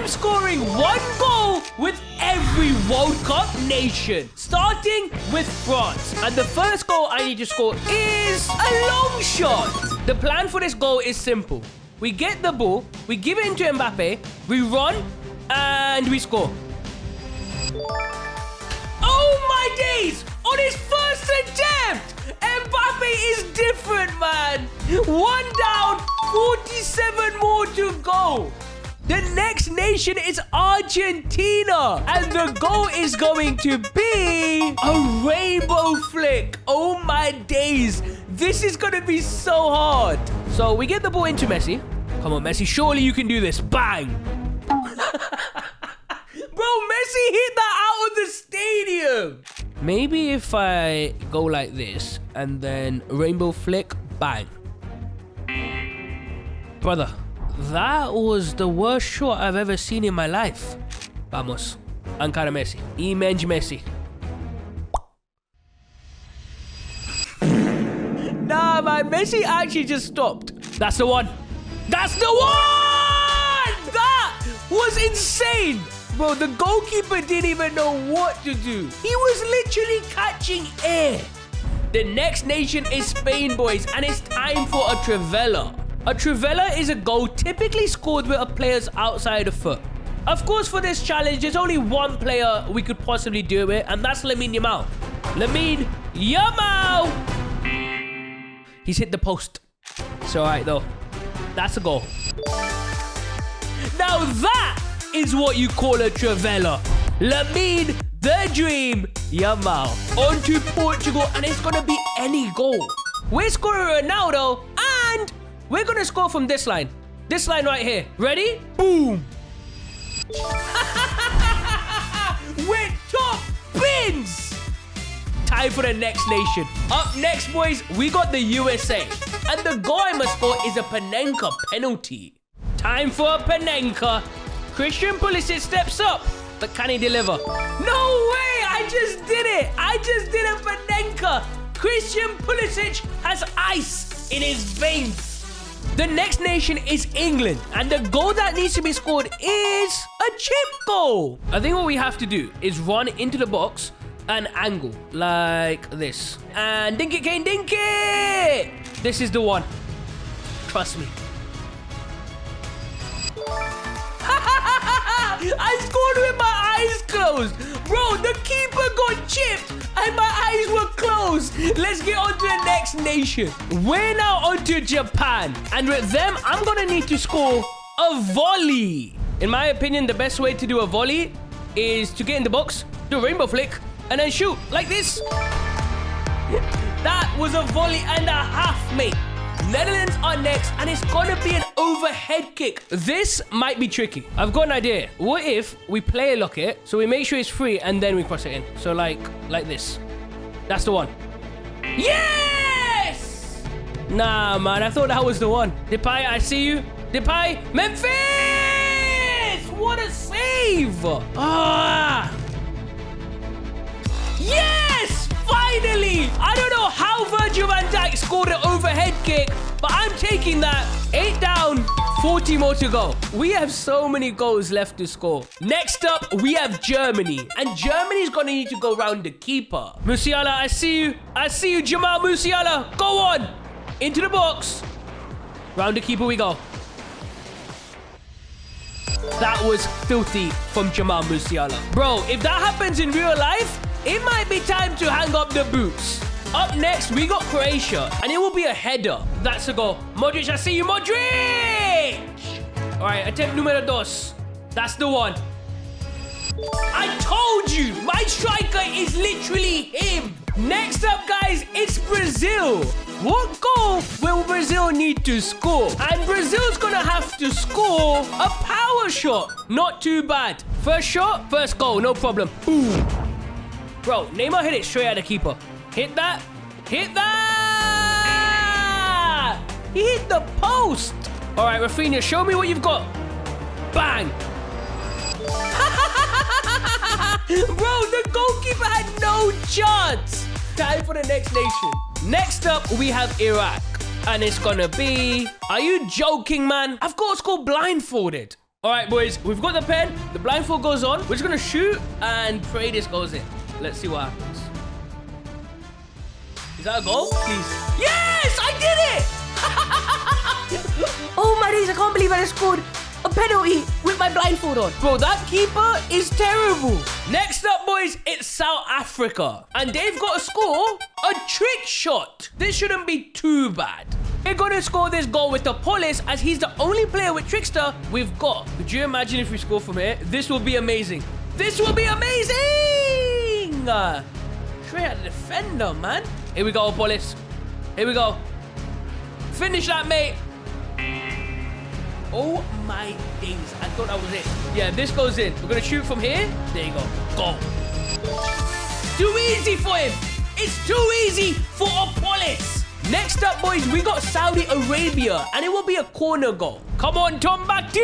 I'm scoring 1 goal with every World Cup nation, starting with France. And the first goal I need to score is a long shot. The plan for this goal is simple. We get the ball, we give it into Mbappe, we run, and we score. Oh my days! On his first attempt! Mbappe is different, man! 1 down, 47 more to go. The next nation is Argentina. And the goal is going to be a rainbow flick. Oh my days. This is going to be so hard. So we get the ball into Messi. Come on, Messi. Surely you can do this. Bang. Bro, Messi hit that out of the stadium. Maybe if I go like this and then rainbow flick, bang. Brother, that was the worst shot I've ever seen in my life. Vamos. Ankara Messi. Imenj Messi. Nah, man. Messi actually just stopped. That's the one. That's the one! That was insane. Bro, the goalkeeper didn't even know what to do. He was literally catching air. The next nation is Spain, boys, and it's time for a trivela. A trivela is a goal typically scored with a player's outside of foot. Of course, for this challenge, there's only one player we could possibly do it with, and that's Lamine Yamal. Lamine Yamal! He's hit the post. It's all right, though. That's a goal. Now that is what you call a trivela. Lamine the Dream Yamal on to Portugal, and it's gonna be any goal. We're scoring Ronaldo, and we're gonna score from this line. This line right here. Ready? Boom. We're top bins. Time for the next nation. Up next, boys, we got the USA, and the goal I must score is a Panenka penalty. Time for a Panenka. Christian Pulisic steps up, but can he deliver? No way! I just did it! I just did a Panenka! Christian Pulisic has ice in his veins. The next nation is England, and the goal that needs to be scored is a chip goal. I think what we have to do is run into the box and angle like this. And dink it, Kane, dink it! This is the one. Trust me. I scored with my eyes closed. Bro, the keeper got chipped and my eyes were closed. Let's get on to the next nation. We're now on to Japan. And with them, I'm going to need to score a volley. In my opinion, the best way to do a volley is to get in the box, do a rainbow flick, and then shoot like this. That was a volley and a half, mate. Netherlands are next, and it's gonna be an overhead kick. This might be tricky. I've got an idea. What if we play a lock it, so we make sure it's free, and then we cross it in? So like this. That's the one. Yes! Nah, man, I thought that was the one. Depay, I see you. Depay, Memphis! What a save! Ah! Yes! Finally! I don't know how Virgil van Dijk scored an overhead kick, but I'm taking that. 8 down, 40 more to go. We have so many goals left to score. Next up, we have Germany. And Germany's going to need to go round the keeper. Musiala, I see you. I see you, Jamal Musiala. Go on. Into the box. Round the keeper we go. That was filthy from Jamal Musiala. Bro, if that happens in real life, it might be time to hang up the boots. Up next, we got Croatia, and it will be a header. That's a goal. Modric, I see you, Modric! All right, attempt numero dos. That's the one. I told you, my striker is literally him. Next up, guys, it's Brazil. What goal will Brazil need to score? And Brazil's gonna have to score a power shot. Not too bad. First shot, first goal, no problem. Boom. Bro, Neymar hit it straight at the keeper. Hit that. Hit that! He hit the post. All right, Rafinha, show me what you've got. Bang. Bro, the goalkeeper had no chance. Time for the next nation. Next up, we have Iraq. And it's gonna be... Are you joking, man? I've got to score blindfolded. All right, boys, we've got the pen. The blindfold goes on. We're just going to shoot and pray this goes in. Let's see what happens. Is that a goal? Please. Yes, I did it! Oh my days, I can't believe I just scored a penalty with my blindfold on. Bro, that keeper is terrible. Next up, boys, it's South Africa. And they've got to score a trick shot. This shouldn't be too bad. We're going to score this goal with the police as he's the only player with trickster we've got. Could you imagine if we score from here? This will be amazing. This will be amazing! Straight at the defender, man. Here we go, police. Here we go. Finish that, mate. Oh my days. I thought that was it. Yeah, this goes in. We're going to shoot from here. There you go. Go. Too easy for him. It's too easy for a police. Next up, boys, we got Saudi Arabia, and it will be a corner goal. Come on, Tombaki!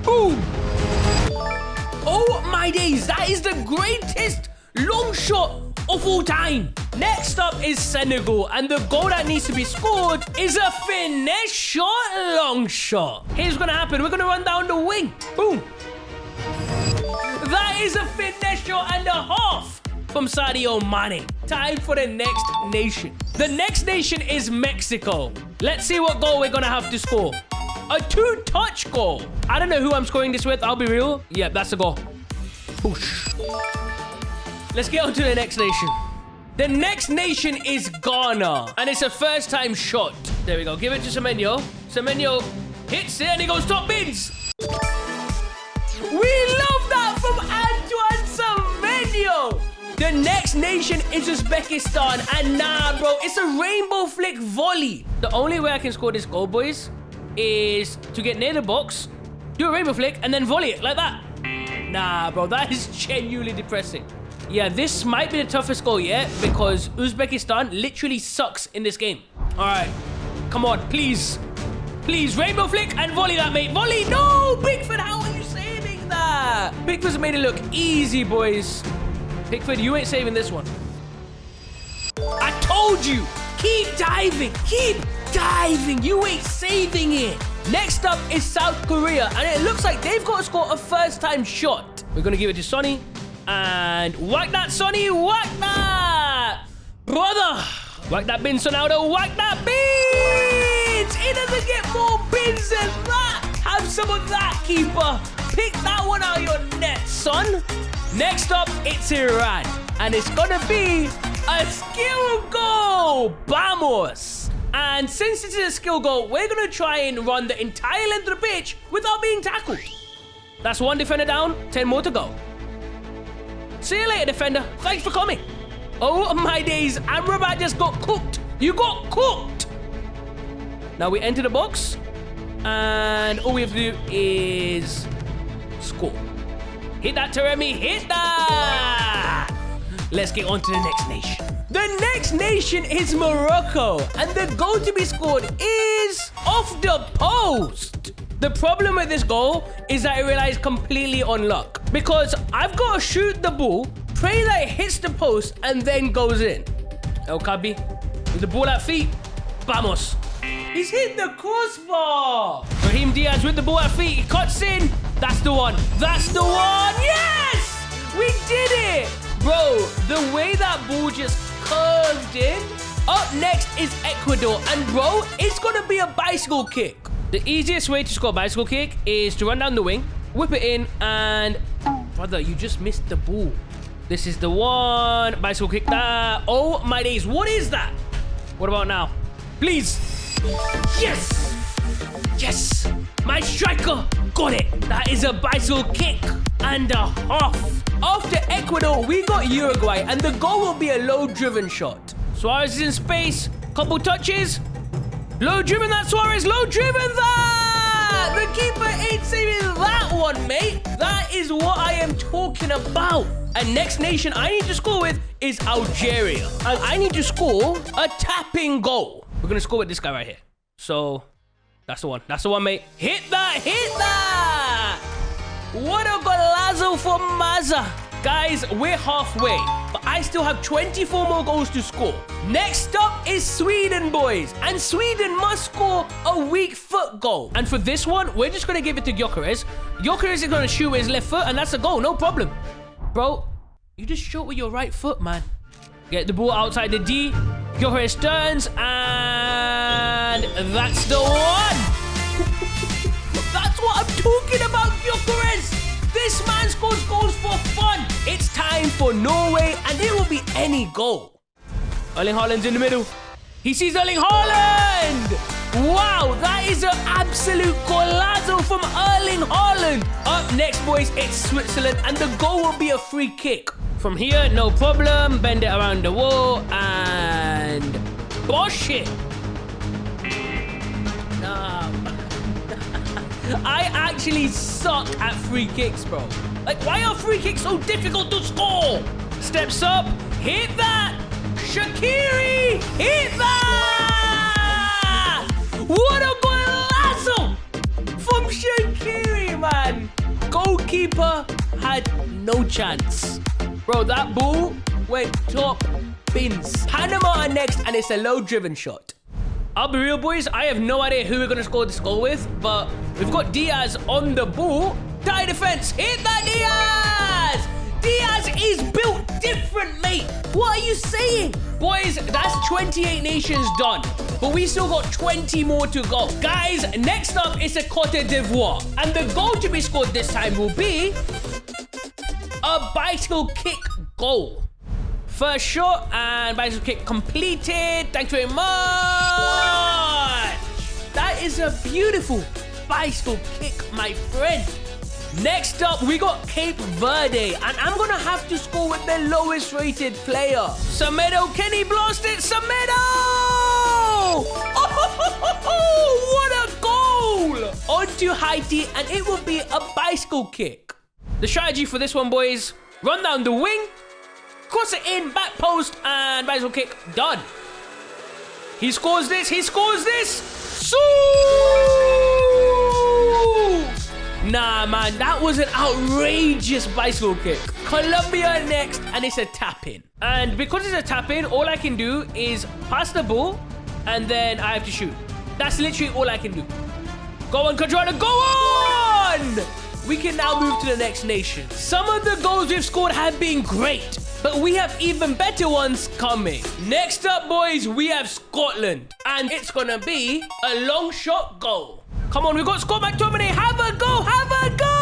Boom! Oh my days, that is the greatest long shot of all time. Next up is Senegal, and the goal that needs to be scored is a finesse shot, long shot. Here's what's gonna happen. We're gonna run down the wing. Boom! That is a finesse shot and a half from Sadio Mane. Time for the next nation. The next nation is Mexico. Let's see what goal we're gonna have to score. A two-touch goal. I don't know who I'm scoring this with, I'll be real. Yeah, that's a goal. Whoosh. Let's get on to the next nation. The next nation is Ghana. And it's a first-time shot. There we go. Give it to Semenyo. Semenyo hits it and he goes top bins. We love that from Antoine Semenyo. The next nation is Uzbekistan. And nah, bro, it's a rainbow flick volley. The only way I can score this goal, boys, is to get near the box, do a rainbow flick, and then volley it like that. Nah, bro, that is genuinely depressing. Yeah, this might be the toughest goal yet because Uzbekistan literally sucks in this game. All right, come on, please. Please, rainbow flick and volley that, mate. Volley, no! Pickford, how are you saving that? Pickford's made it look easy, boys. Pickford, you ain't saving this one. I told you, keep diving, keep diving. You ain't saving it. Next up is South Korea, and it looks like they've got to score a first-time shot. We're going to give it to Sonny. And whack that, Sonny, whack that! Brother! Whack that bin, Sonaldo, whack that bins! He doesn't get more bins than that! Have some of that, keeper! Pick that one out of your net, son! Next up, it's Iran. And it's gonna be a skill goal! Vamos! And since it's a skill goal, we're gonna try and run the entire length of the pitch without being tackled. That's one defender down, 10 more to go. See you later, defender. Thanks for coming. Oh my days, Amrabat just got cooked. You got cooked. Now we enter the box, and all we have to do is score. Hit that, Taremi, hit that. Let's get on to the next nation. The next nation is Morocco, and the goal to be scored is off the post. The problem with this goal is that it relies completely on luck because I've got to shoot the ball, pray that it hits the post, and then goes in. El Kabi with the ball at feet. Vamos. He's hit the crossbar. Raheem Diaz with the ball at feet. He cuts in. That's the one. That's the one. Yes! We did it. Bro, the way that ball just curved in. Up next is Ecuador. And bro, it's going to be a bicycle kick. The easiest way to score a bicycle kick is to run down the wing, whip it in, and brother, you just missed the ball. This is the one. Bicycle kick that. Oh my days. What is that? What about now? Please. Yes. Yes. My striker got it. That is a bicycle kick and a half. After Ecuador, we got Uruguay, and the goal will be a low-driven shot. Suarez is in space. Couple touches. Low driven that, Suarez. Low driven that. The keeper ain't saving that one, mate. That is what I am talking about. And next nation I need to score with is Algeria. And I need to score a tapping goal. We're going to score with this guy right here. So, that's the one. That's the one, mate. Hit that. Hit that. What a golazo for Maza. Guys, we're halfway. But I still have 24 more goals to score. Next up is Sweden, boys. And Sweden must score a weak foot goal. And for this one, we're just going to give it to Gyökeres. Gyökeres is going to shoot with his left foot, and that's a goal. No problem. Bro, you just shoot with your right foot, man. Get the ball outside the D. Gyökeres turns, and that's the one. That's what I'm talking about, Gyökeres. This man scores goals for fun. It's time for Norway, and it will be any goal. Erling Haaland's in the middle. He sees Erling Haaland. Wow, that is an absolute golazo from Erling Haaland. Up next, boys, it's Switzerland, and the goal will be a free kick. From here, no problem. Bend it around the wall, and bosh it. Nah. I actually suck at free kicks, bro. Like, why are free kicks so difficult to score? Steps up, hit that. Shaqiri, hit that. What a golazo from Shaqiri, man. Goalkeeper had no chance. Bro, that ball went top bins. Panama are next, and it's a low-driven shot. I'll be real, boys. I have no idea who we're going to score this goal with, but we've got Diaz on the ball. Tie defense. Hit that, Diaz! Diaz is built different, mate. What are you saying? Boys, that's 28 nations done, but we still got 20 more to go. Guys, next up is a Cote d'Ivoire, and the goal to be scored this time will be a bicycle kick goal. First shot, and bicycle kick completed. Thanks very much. That is a beautiful bicycle kick, my friend. Next up, we got Cape Verde, and I'm going to have to score with the lowest rated player. Semedo, can he blast it? Semedo! Oh, what a goal! On to Haiti, and it will be a bicycle kick. The strategy for this one, boys, run down the wing, cross it in, back post, and bicycle kick, done. He scores this, Soo! Nah, man, that was an outrageous bicycle kick. Colombia next, and it's a tap-in. And because it's a tap-in, all I can do is pass the ball, and then I have to shoot. That's literally all I can do. Go on, Cadrana, go on! We can now move to the next nation. Some of the goals we've scored have been great, but we have even better ones coming. Next up, boys, we have Scotland, and it's gonna be a long shot goal. Come on, we've got Scott McTominay. Have a go, have a go!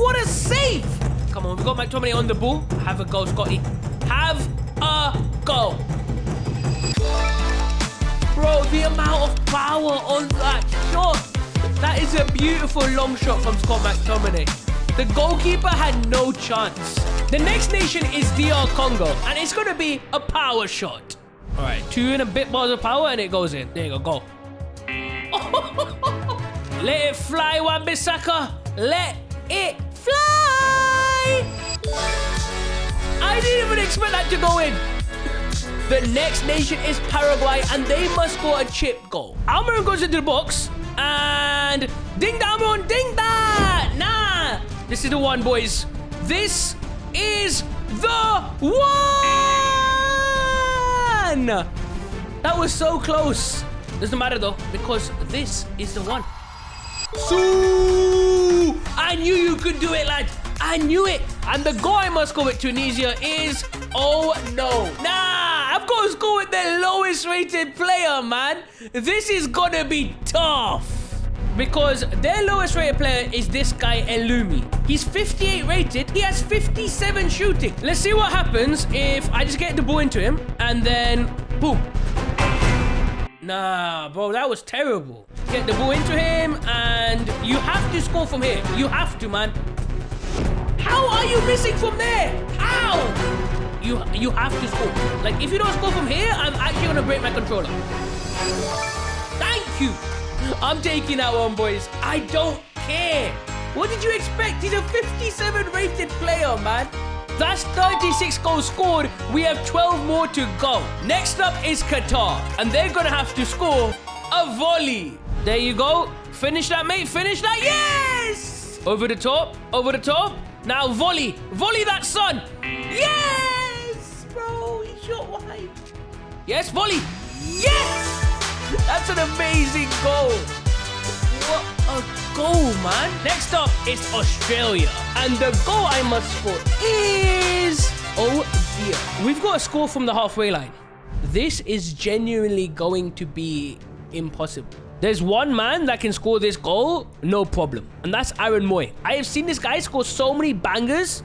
What a save! Come on, we've got McTominay on the ball. Have a go, Scotty. Have a go. Bro, the amount of power on that shot. That is a beautiful long shot from Scott McTominay. The goalkeeper had no chance. The next nation is DR Congo, and it's going to be a power shot. All right, 2 and a bit bars of power, and it goes in. There you go, go. Let it fly, Wan-Bissaka. Let it fly. I didn't even expect that to go in. The next nation is Paraguay, and they must score a chip goal. Almiron goes into the box, and ding that, Almiron, ding that. Nah, this is the one, boys. This is the one. That was so close. Doesn't matter though, because this is the one. Soo! I knew you could do it, lad. I knew it. And the goal I must go with Tunisia is, oh no. Nah, I've got to score with the lowest rated player, man. This is gonna be tough. Because their lowest rated player is this guy, Elumi. He's 58 rated. He has 57 shooting. Let's see what happens if I just get the ball into him and then boom. Nah, bro, that was terrible. Get the ball into him and you have to score from here. You have to, man. How are you missing from there? How? You have to score. Like, if you don't score from here, I'm actually gonna break my controller. Thank you. I'm taking that one, boys. I don't care. What did you expect? He's a 57 rated player, man. That's 36 goals scored. We have 12 more to go. Next up is Qatar, and they're gonna have to score a volley. There you go. Finish that, mate. Finish that. Yes! Over the top. Over the top. Now volley. Volley that son. Yes, bro. He shot wide. Yes, volley. Yes. That's an amazing goal. What a goal, man. Next up is Australia. And the goal I must score is... Oh, dear. We've got a score from the halfway line. This is genuinely going to be impossible. There's one man that can score this goal, no problem. And that's Aaron Moy. I have seen this guy score so many bangers.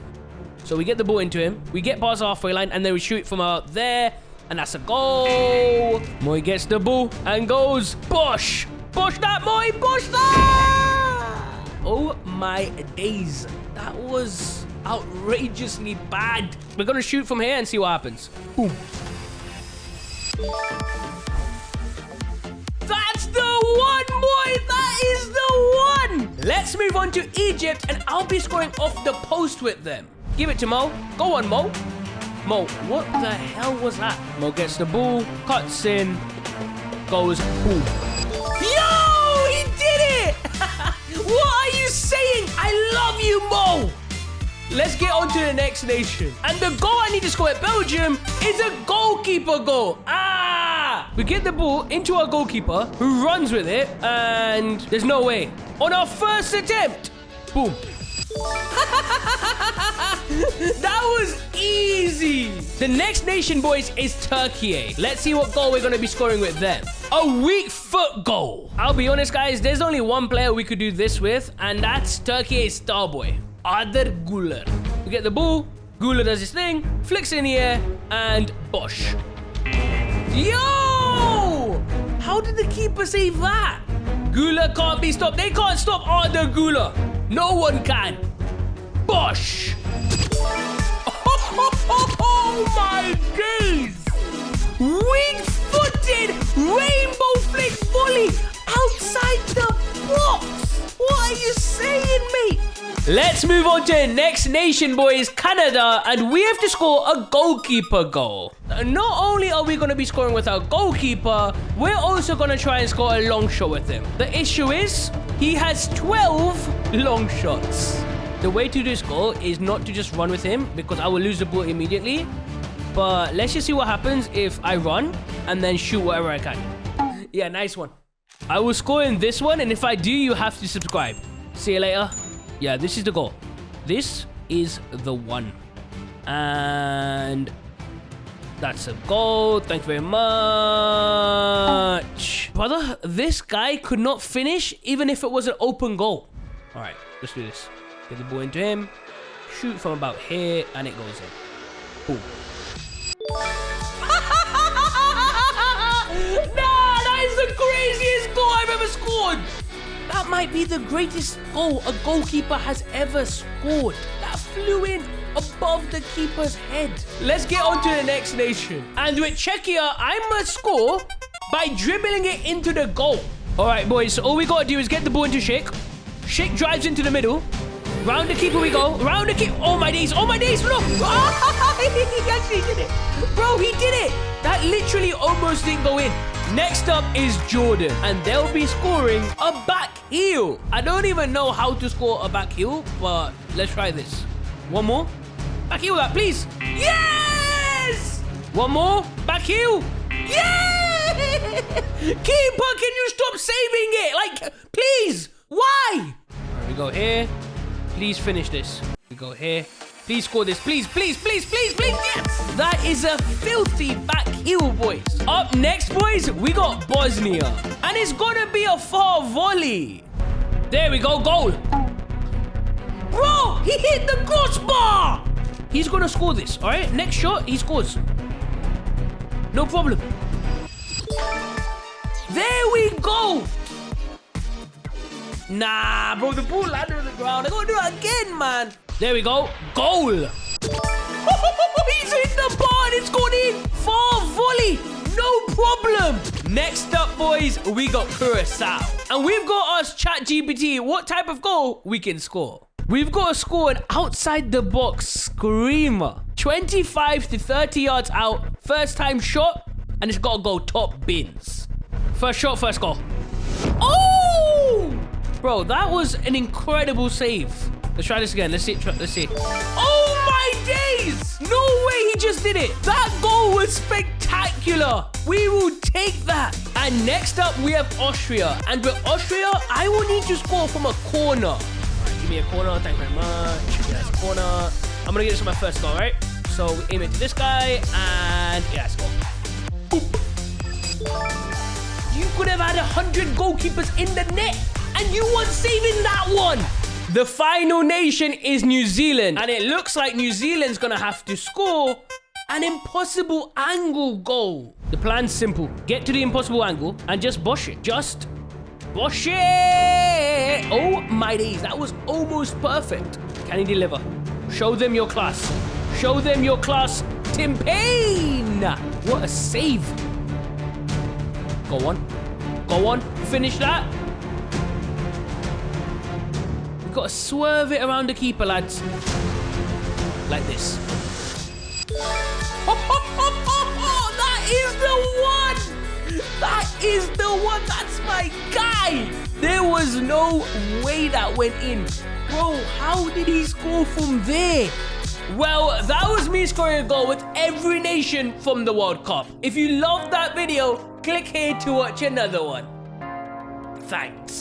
So we get the ball into him. We get past the halfway line and then we shoot from out there. And that's a goal. Moy gets the ball and goes, Bosh. Bosh that, Moy. Bosh that. Oh my days. That was outrageously bad. We're going to shoot from here and see what happens. Boom. That's the one, boy. That is the one. Let's move on to Egypt, and I'll be scoring off the post with them. Give it to Mo. Go on, Mo. Mo, what the hell was that? Mo gets the ball, cuts in, goes, boom. Yo, he did it. What are you saying? I love you, Mo. Let's get on to the next nation. And the goal I need to score at Belgium is a goalkeeper goal. We get the ball into our goalkeeper, who runs with it, and there's no way. On our first attempt, boom. That was easy. The next nation, boys, is Turkey. Let's see what goal we're going to be scoring with them. A weak foot goal. I'll be honest, guys, there's only one player we could do this with, and that's Turkey's star boy, Arda Güler. We get the ball, Güler does his thing, flicks in the air, and bosh. Yo! How did the keeper save that? Güler can't be stopped. They can't stop Arda Güler. No one can. Bosh! Oh my days! Wing-footed rainbow flick volley outside the box. What are you saying, mate? Let's move on to the next nation, boys, Canada, and we have to score a goalkeeper goal. Not only are we going to be scoring with our goalkeeper, we're also going to try and score a long shot with him. The issue is, he has 12 long shots. The way to do this goal is not to just run with him, because I will lose the ball immediately. But let's just see what happens if I run and then shoot whatever I can. Yeah, nice one. I will score in this one, and if I do, you have to subscribe. See you later. Yeah, this is the goal. This is the one. And that's a goal. Thank you very much. Brother, this guy could not finish even if it was an open goal. All right, let's do this. Get the ball into him. Shoot from about here, and it goes in. Boom. Nah, that is the craziest goal I've ever scored. That might be the greatest goal a goalkeeper has ever scored. That flew in above the keeper's head. Let's get on to the next nation. And with Czechia, I must score by dribbling it into the goal. All right, boys. So all we got to do is get the ball into Shik. Shik drives into the middle. Round the keeper we go. Round the keeper. Oh, my days. Oh, my days. Look. He actually did it. Bro, he did it. That literally almost didn't go in. Next up is Jordan, and they'll be scoring a back heel. I don't even know how to score a back heel, but let's try this. One more. Back heel that, please. Yes! One more. Back heel. Yes! Keeper, can you stop saving it? Like, please. Why? Right, we go here. Please finish this. We go here. Please score this. Please, please, please, please, please. Yes! That is a filthy back heel, boys. Up next, boys, we got Bosnia. And it's gonna be a far volley. There we go. Goal. Bro, he hit the crossbar. He's gonna score this, all right? Next shot, he scores. No problem. There we go. Nah, bro, the ball landed on the ground. I gotta do it again, man. There we go. Goal. He's hit the bar and it's gone in. Far volley. No problem. Next up, boys, we got Curacao. And we've got us ChatGPT what type of goal we can score. We've got to score an outside the box screamer. 25 to 30 yards out. First time shot. And it's got to go top bins. First shot, first goal. Oh! Bro, that was an incredible save. Let's try this again. Let's see. Let's see. Oh my days! No way he just did it. That goal was spectacular. We will take that. And next up, we have Austria. And with Austria, I will need to score from a corner. All right, give me a corner. Thank you very much. Yeah, that's a corner. I'm going to get this on my first goal, right? So we aim it to this guy. And yeah, let's go. Boop. You could have had 100 goalkeepers in the net. And you weren't saving that one. The final nation is New Zealand. And it looks like New Zealand's going to have to score an impossible angle goal. The plan's simple. Get to the impossible angle and just bosh it. Just bosh it. Oh my days. That was almost perfect. Can he deliver? Show them your class. Show them your class. Tim Payne. What a save. Go on. Go on. Finish that. We've got to swerve it around the keeper, lads. Like this. That is the one! That is the one! That's my guy! There was no way that went in. Bro, how did he score from there? Well, that was me scoring a goal with every nation from the World Cup. If you loved that video, click here to watch another one. Thanks.